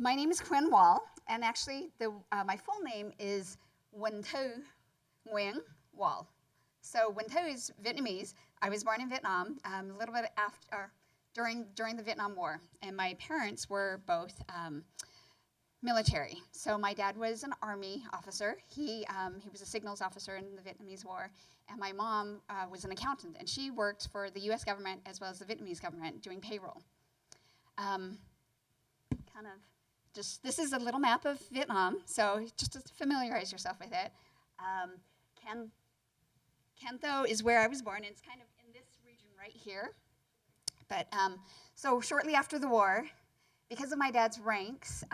My name is Quynh, and actually, my full name is Quynh. So Quynh is Vietnamese. I was born in Vietnam a little bit after, during the Vietnam War, and my parents were both military. So my dad was an army officer. He was a signals officer in the Vietnamese War, and my mom was an accountant, and she worked for the U.S. government as well as the Vietnamese government doing payroll. This is a little map of Vietnam, so just to familiarize yourself with it. Can Tho is where I was born, and it's kind of in this region right here. But so shortly after the war, because of my dad's ranks,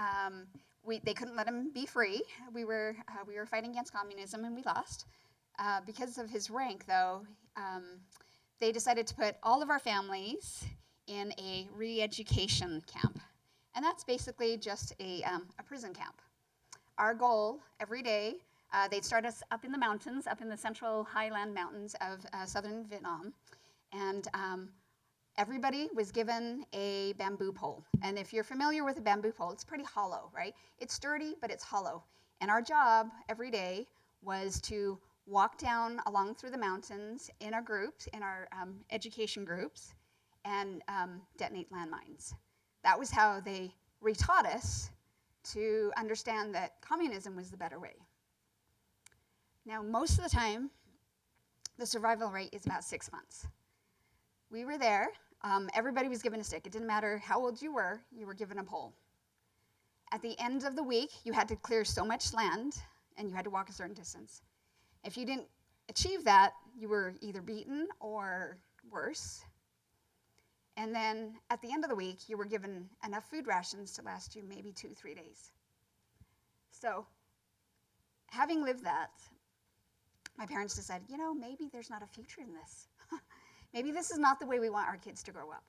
they couldn't let him be free. We were fighting against communism, and we lost. Because of his rank, though, they decided to put all of our families in a re-education camp. And that's basically just a prison camp. Our goal every day, they'd start us up in the mountains, up in the central highland mountains of southern Vietnam. And everybody was given a bamboo pole. And if you're familiar with a bamboo pole, it's pretty hollow, right? It's sturdy, but it's hollow. And our job every day was to walk down along through the mountains in our groups, in our education groups, and detonate landmines. That was how they retaught us to understand that communism was the better way. Now, most of the time, the survival rate is about 6 months. We were there. Everybody was given a stick. It didn't matter how old you were given a pole. At the end of the week, you had to clear so much land, and you had to walk a certain distance. If you didn't achieve that, you were either beaten or worse. And then at the end of the week, you were given enough food rations to last you maybe 2-3 days. So having lived that, my parents decided, maybe there's not a future in this. Maybe this is not the way we want our kids to grow up.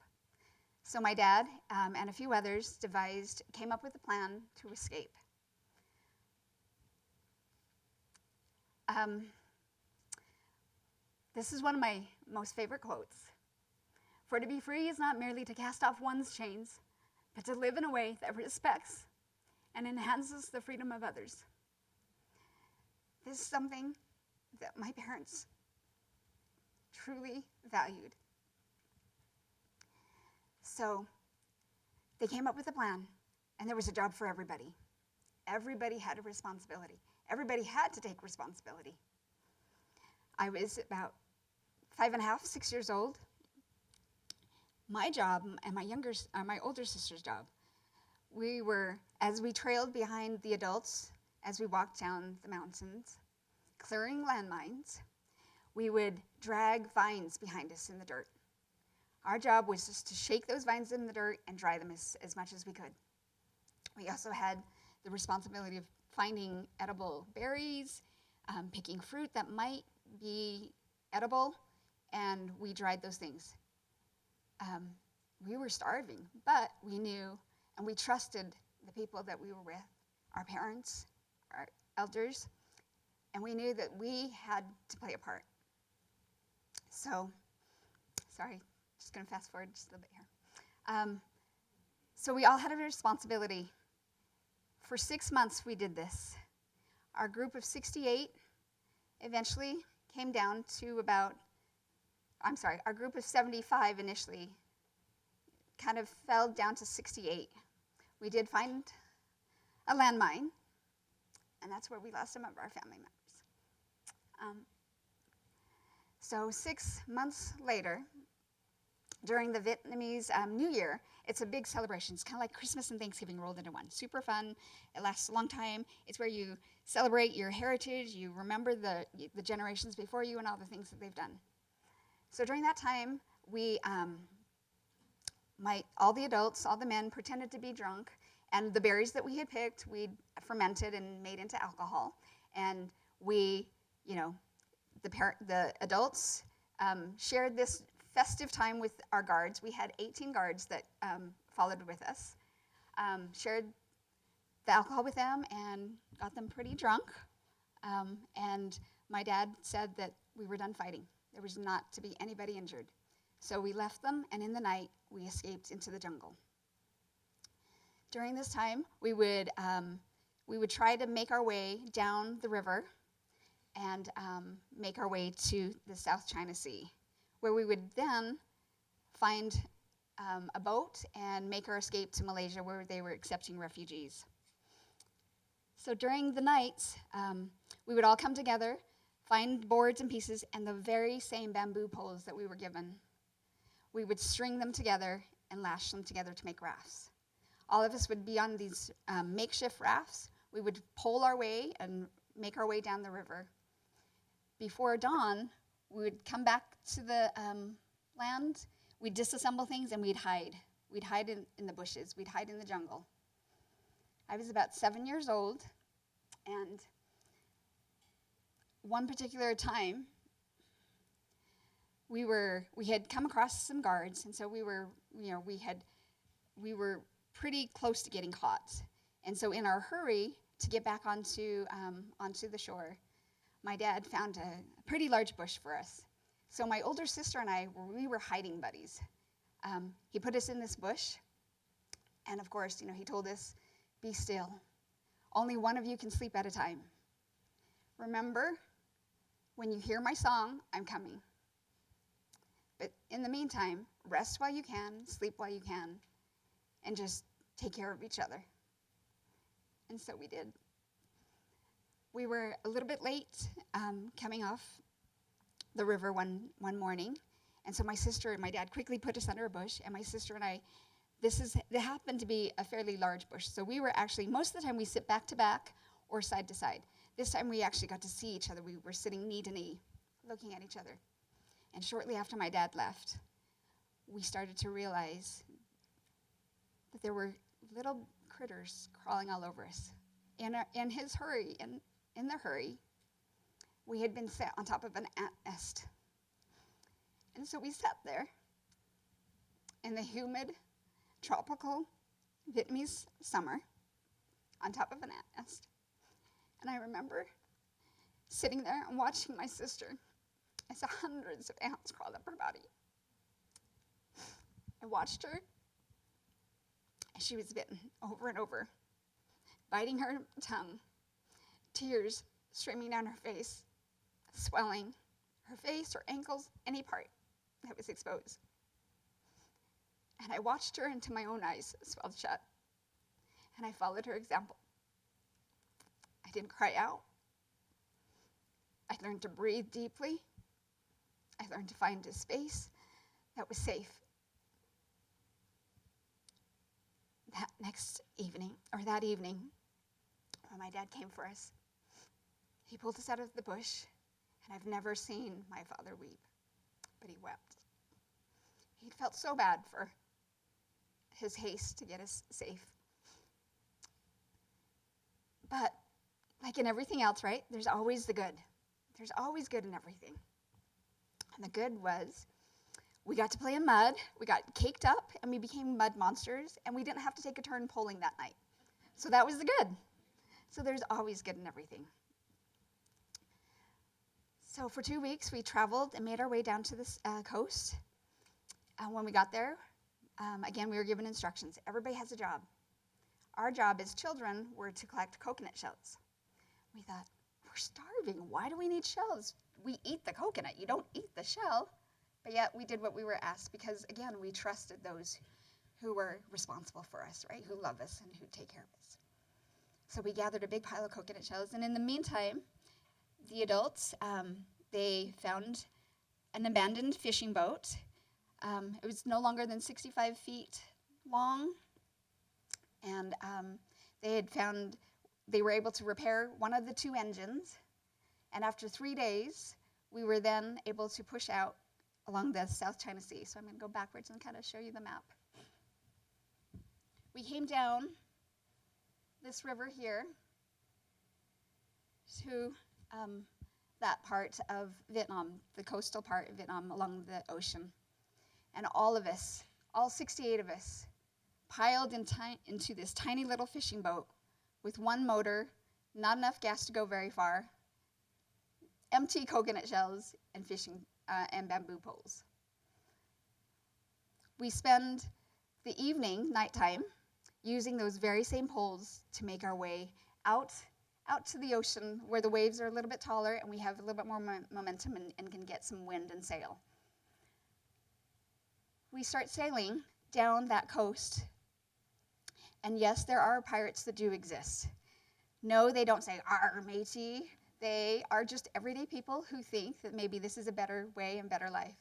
So my dad and a few others came up with a plan to escape. This is one of my most favorite quotes. For to be free is not merely to cast off one's chains, but to live in a way that respects and enhances the freedom of others. This is something that my parents truly valued. So they came up with a plan, and there was a job for everybody. Everybody had a responsibility. Everybody had to take responsibility. I was about 5.5, 6 years old. My job and my older sister's job, as we trailed behind the adults, as we walked down the mountains, clearing landmines, we would drag vines behind us in the dirt. Our job was just to shake those vines in the dirt and dry them as much as we could. We also had the responsibility of finding edible berries, picking fruit that might be edible, and we dried those things. We were starving, but we knew and we trusted the people that we were with, our parents, our elders, and we knew that we had to play a part. So, sorry, just going to fast forward just a little bit here. So we all had a responsibility. For 6 months we did this. Our group of 68 eventually came down to our group of 75 initially kind of fell down to 68. We did find a landmine, and that's where we lost some of our family members. So 6 months later, during the Vietnamese New Year, it's a big celebration. It's kind of like Christmas and Thanksgiving rolled into one. Super fun. It lasts a long time. It's where you celebrate your heritage. You remember the generations before you and all the things that they've done. So during that time, all the adults, all the men pretended to be drunk, and the berries that we had picked, we'd fermented and made into alcohol. And we, the adults shared this festive time with our guards. We had 18 guards that followed with us, shared the alcohol with them and got them pretty drunk. And my dad said that we were done fighting. There was not to be anybody injured. So we left them, and in the night, we escaped into the jungle. During this time, we would try to make our way down the river and make our way to the South China Sea, where we would then find a boat and make our escape to Malaysia, where they were accepting refugees. So during the nights, we would all come together, find boards and pieces, and the very same bamboo poles that we were given. We would string them together and lash them together to make rafts. All of us would be on these makeshift rafts. We would pole our way and make our way down the river. Before dawn, we would come back to the land, we'd disassemble things, and we'd hide. We'd hide in the bushes. We'd hide in the jungle. I was about 7 years old, and one particular time, we had come across some guards, and so we were pretty close to getting caught. And so in our hurry to get back onto the shore, my dad found a pretty large bush for us. So my older sister and I, we were hiding buddies. He put us in this bush, and of course, he told us, "Be still. Only one of you can sleep at a time. Remember, when you hear my song, I'm coming. But in the meantime, rest while you can, sleep while you can, and just take care of each other." And so we did. We were a little bit late coming off the river one morning, and so my sister and my dad quickly put us under a bush, and my sister and I, it happened to be a fairly large bush, so we were actually, most of the time we sit back to back or side to side. This time we actually got to see each other. We were sitting knee to knee, looking at each other. And shortly after my dad left, we started to realize that there were little critters crawling all over us. In the hurry, we had been set on top of an ant nest. And so we sat there in the humid, tropical Vietnamese summer on top of an ant nest. And I remember sitting there and watching my sister as hundreds of ants crawled up her body. I watched her as she was bitten over and over, biting her tongue, tears streaming down her face, swelling her face, her ankles, any part that was exposed. And I watched her until my own eyes swelled shut, and I followed her example. I didn't cry out. I learned to breathe deeply. I learned to find a space that was safe. That evening, when my dad came for us, he pulled us out of the bush, and I've never seen my father weep, but he wept. He felt so bad for his haste to get us safe. But like in everything else, right, there's always the good. There's always good in everything. And the good was we got to play in mud, we got caked up, and we became mud monsters, and we didn't have to take a turn poling that night. So that was the good. So there's always good in everything. So for 2 weeks, we traveled and made our way down to the coast. And when we got there, again, we were given instructions. Everybody has a job. Our job as children were to collect coconut shells. We thought, we're starving. Why do we need shells? We eat the coconut. You don't eat the shell. But yet we did what we were asked because, again, we trusted those who were responsible for us, right, who love us and who take care of us. So we gathered a big pile of coconut shells. And in the meantime, the adults, they found an abandoned fishing boat. It was no longer than 65 feet long. And they were able to repair one of the 2 engines. And after 3 days, we were then able to push out along the South China Sea. So I'm going to go backwards and kind of show you the map. We came down this river here to that part of Vietnam, the coastal part of Vietnam along the ocean. And all of us, all 68 of us, piled into this tiny little fishing boat with one motor, not enough gas to go very far, empty coconut shells, and fishing and bamboo poles. We spend the evening, nighttime, using those very same poles to make our way out to the ocean where the waves are a little bit taller and we have a little bit more momentum and can get some wind and sail. We start sailing down that coast, and yes, there are pirates that do exist. No, they don't say, "Arr, matey." They are just everyday people who think that maybe this is a better way and better life.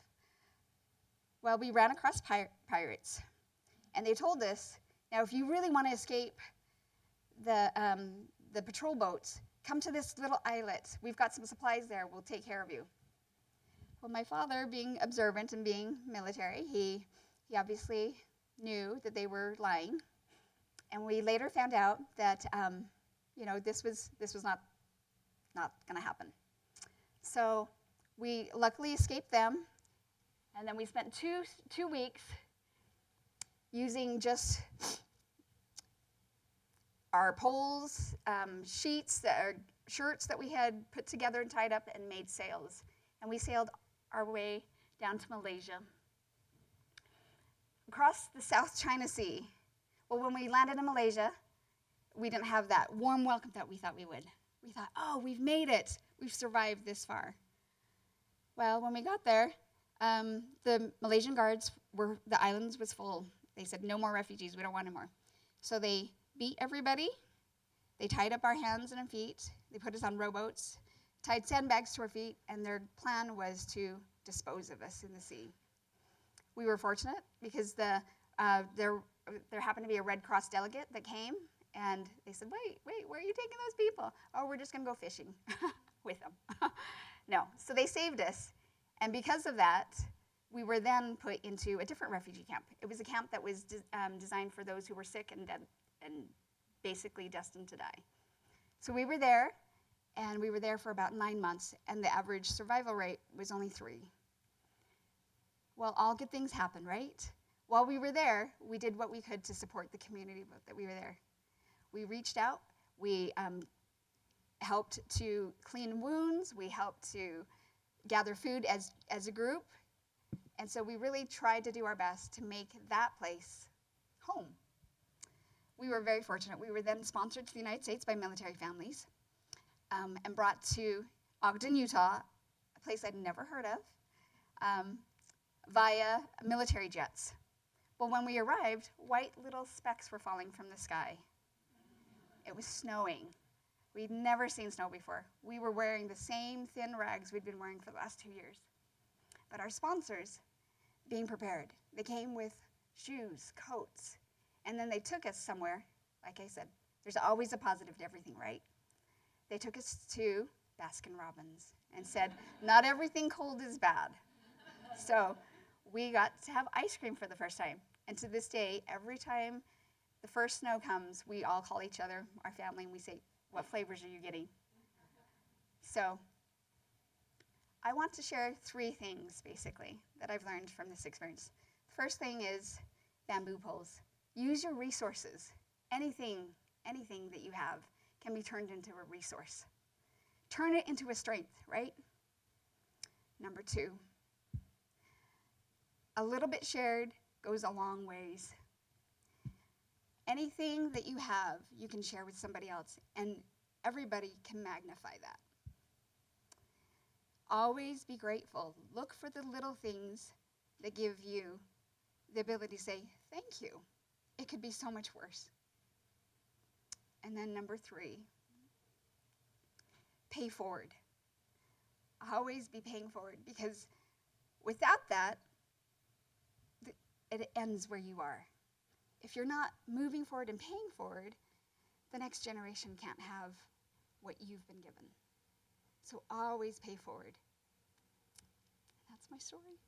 Well, we ran across pirates, and they told us, now if you really want to escape the patrol boats, come to this little islet. We've got some supplies there. We'll take care of you. Well, my father, being observant and being military, he obviously knew that they were lying. And we later found out that this was not going to happen. So we luckily escaped them, and then we spent two weeks using just our poles, sheets, shirts that we had put together and tied up and made sails. And we sailed our way down to Malaysia. Across the South China Sea. Well, when we landed in Malaysia, we didn't have that warm welcome that we thought we would. We thought, oh, we've made it. We've survived this far. Well, when we got there, the Malaysian guards the islands was full. They said, no more refugees, we don't want any more. So they beat everybody. They tied up our hands and our feet. They put us on rowboats, tied sandbags to our feet, and their plan was to dispose of us in the sea. We were fortunate because there happened to be a Red Cross delegate that came, and they said, wait, where are you taking those people? Oh, we're just going to go fishing with them. No, so they saved us, and because of that, we were then put into a different refugee camp. It was a camp that was designed for those who were sick and dead and basically destined to die. So we were there, and we were there for about 9 months, and the average survival rate was only 3. Well, all good things happen, right? While we were there, we did what we could to support the community that we were there. We reached out. We helped to clean wounds. We helped to gather food as a group. And so we really tried to do our best to make that place home. We were very fortunate. We were then sponsored to the United States by military families and brought to Ogden, Utah, a place I'd never heard of, via military jets. Well, when we arrived, white little specks were falling from the sky. It was snowing. We'd never seen snow before. We were wearing the same thin rags we'd been wearing for the last 2 years. But our sponsors, being prepared, they came with shoes, coats, and then they took us somewhere. Like I said, there's always a positive to everything, right? They took us to Baskin-Robbins and said, not everything cold is bad. So we got to have ice cream for the first time. And to this day, every time the first snow comes, we all call each other, our family, and we say, what flavors are you getting? So I want to share 3 things, basically, that I've learned from this experience. The first thing is bamboo poles. Use your resources. Anything that you have can be turned into a resource. Turn it into a strength, right? Number 2, a little bit shared goes a long ways. Anything that you have, you can share with somebody else, and everybody can magnify that. Always be grateful. Look for the little things that give you the ability to say, thank you. It could be so much worse. And then number 3, pay forward. Always be paying forward, because without that, it ends where you are. If you're not moving forward and paying forward, the next generation can't have what you've been given. So always pay forward. That's my story.